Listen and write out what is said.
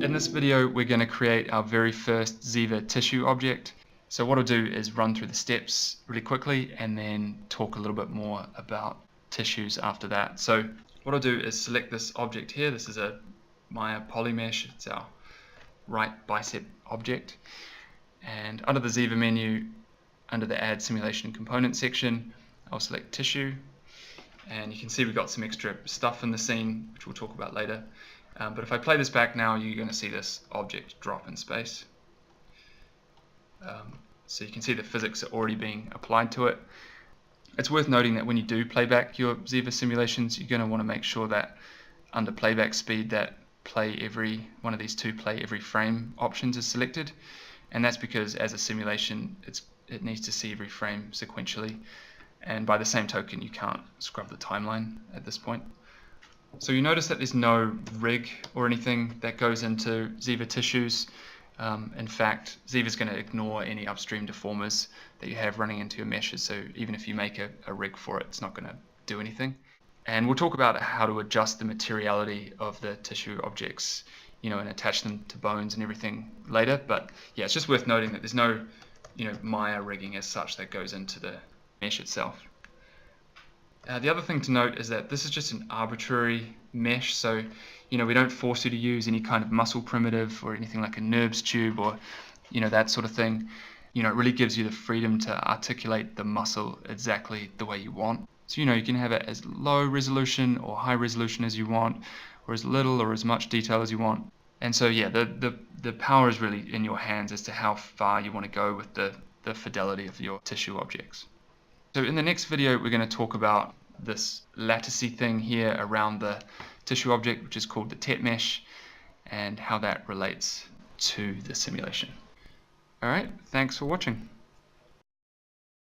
In this video, we're going to create our very first ZIVA tissue object. So what I'll do is run through the steps really quickly and then talk a little bit more about tissues after that. So what I'll do is select this object here. This is a Maya polymesh. It's our right bicep object. And under the ZIVA menu, under the Add Simulation Component section, I'll select Tissue. And you can see we've got some extra stuff in the scene, which we'll talk about later. But if I play this back now, you're going to see this object drop in space. So you can see the physics are already being applied to it. It's worth noting that when you do play back your ZIVA simulations, you're going to want to make sure that under playback speed that one of these two play every frame options is selected. And that's because as a simulation, it needs to see every frame sequentially. And by the same token, you can't scrub the timeline at this point. So you notice that there's no rig or anything that goes into ZIVA tissues. In fact, ZIVA is going to ignore any upstream deformers that you have running into your meshes. So even if you make a rig for it, it's not going to do anything. And we'll talk about how to adjust the materiality of the tissue objects, and attach them to bones and everything later. But yeah, it's just worth noting that there's no, Maya rigging as such that goes into the mesh itself. The other thing to note is that this is just an arbitrary mesh, so we don't force you to use any kind of muscle primitive or anything like a NURBS tube or that sort of thing. It really gives you the freedom to articulate the muscle exactly the way you want. So you can have it as low resolution or high resolution as you want, or as little or as much detail as you want. And so yeah, the power is really in your hands as to how far you want to go with the fidelity of your tissue objects. So in the next video, we're going to talk about this latticey thing here around the tissue object, which is called the TET mesh, and how that relates to the simulation. All right, thanks for watching.